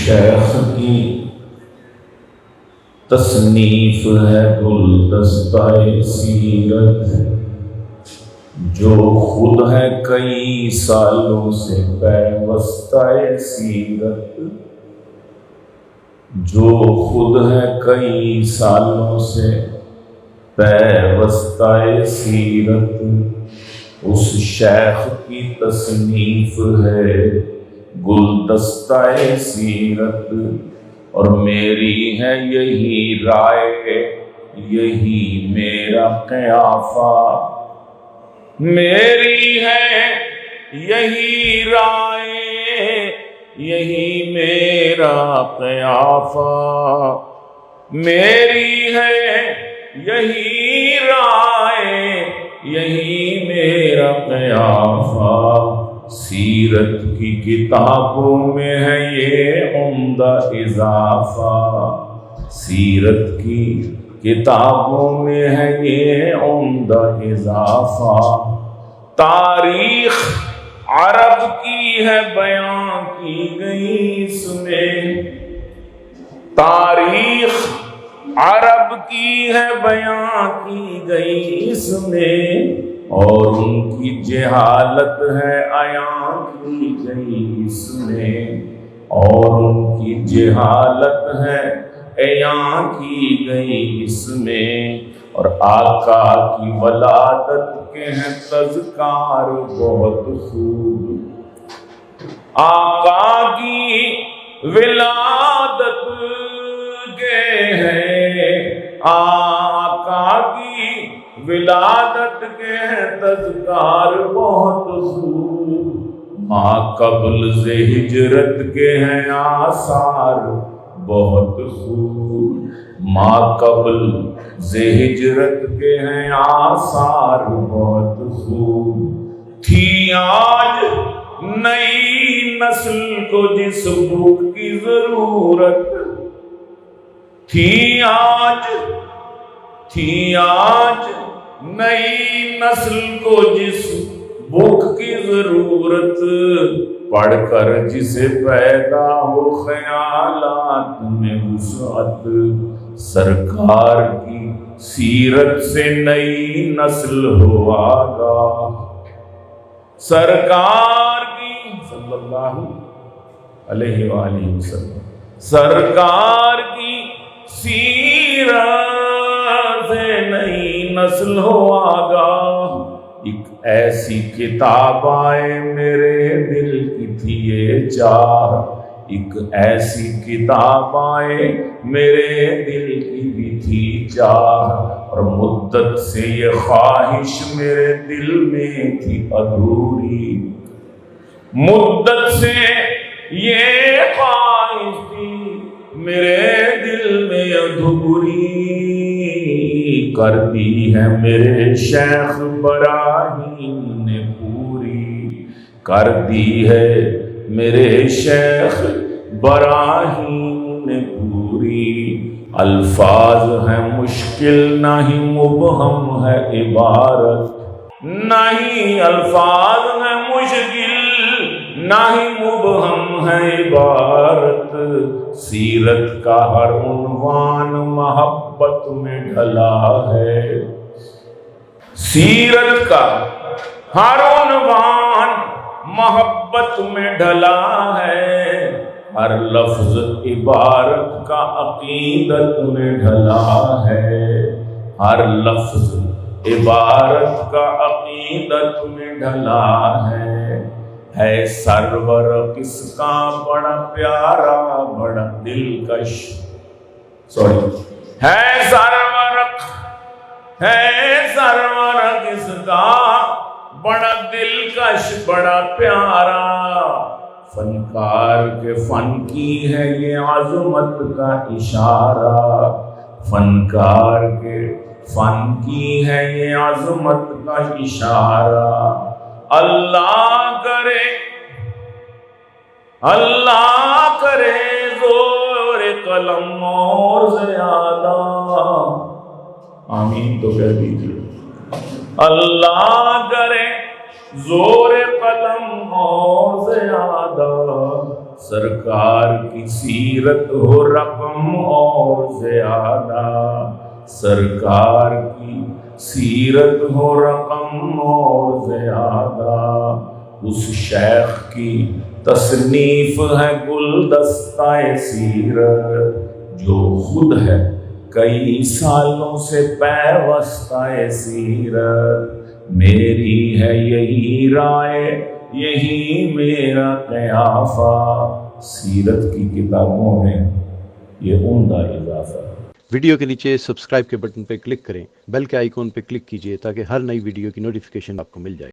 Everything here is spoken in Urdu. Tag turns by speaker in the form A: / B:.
A: شیخ کی تصنیف ہے گلدستہ سیرت، جو خود ہے کئی سالوں سے پیوستہ سیرت، جو خود ہے کئی سالوں سے پیوستہ سیرت، اس شیخ کی تصنیف ہے گلدستہ سیرت، اور میری ہے یہی رائے، یہی میرا قیافہ، میری ہے یہی رائے، یہی میرا قیافہ، میری ہے یہی رائے، یہی میرا قیافہ، سیرت کی کتابوں میں ہے یہ عمدہ اضافہ، سیرت کی کتابوں میں ہے یہ عمدہ اضافہ، تاریخ عرب کی ہے بیان کی گئی اس میں، تاریخ عرب کی ہے بیان کی گئی اس میں، اور ان کی جہالت ہے عیاں کی گئی اس میں، اور ان کی جہالت ہے عیاں کی گئی اس میں، اور آقا کی ولادت کے ہیں تذکار بہت خوب، آقا کی ولادت کے ہیں، آقا کی ولادت کے تذکار بہت خوب، ماں قبل سے ہجرت کے ہیں آثار بہت خوب، ماں قبل سے ہجرت کے ہیں آثار بہت خوب، تھی آج نئی نسل کو جس بک کی ضرورت، تھی آج نئی نسل کو جس بک کی ضرورت، پڑھ کر جسے پیدا ہو خیالات میں وسعت، سرکار کی سیرت سے نئی نسل ہو آگاہ، سرکار کی صلی اللہ علیہ وآلہ وسلم، سرکار کی سیرت سے نئی نسل ہو آگاہ، ایک ایسی کتاب آئے میرے دل کی تھی یہ چاہ، ایک ایسی کتاب آئے میرے دل کی بھی تھی چاہ، اور مدت سے یہ خواہش میرے دل میں تھی ادھوری، مدت سے یہ خواہش تھی میرے دل میں ادھوری، کر دی ہے میرے شیخ براہیم نے پوری، کر دی ہے میرے شیخ براہیم نے پوری، الفاظ ہیں مشکل نہ ہی مبہم ہے عبارت، نہ ہی الفاظ ہیں مشکل نہ ہی مبہم ہے عبارت، سیرت کا ہر عنوان محبت میں ڈھلا ہے، سیرت کا ہر عنوان محبت میں ڈھلا ہے، ہر لفظ عبارت کا عقیدت میں ڈھلا ہے، ہر لفظ عبارت کا عقیدت میں ڈھلا ہے سرور کس کا بڑا پیارا بڑا دلکش، ہے سرور کس کا بڑا دلکش بڑا پیارا، فنکار کے فن کی ہے یہ عظمت کا اشارہ، فنکار کے فن کی ہے یہ عظمت کا اشارہ، اللہ کرے زور قلم اور زیادہ، آمین تو کہہ دیجیے، اللہ کرے زور قلم اور زیادہ، سرکار کی سیرت ہو رقم اور زیادہ، سرکار کی سیرت ہو رقم اور زیادہ، اس شیخ کی تصنیف ہے گلدستہ سیرت، جو خود ہے کئی سالوں سے پیوستہ سیرت، میری ہے یہی رائے یہی میرا قیافہ، سیرت کی کتابوں میں یہ عمدہ اضافہ ہے۔
B: ویڈیو کے نیچے سبسکرائب کے بٹن پہ کلک کریں، بیل کے آئیکن پہ کلک کیجئے تاکہ ہر نئی ویڈیو کی نوٹیفیکیشن آپ کو مل جائے۔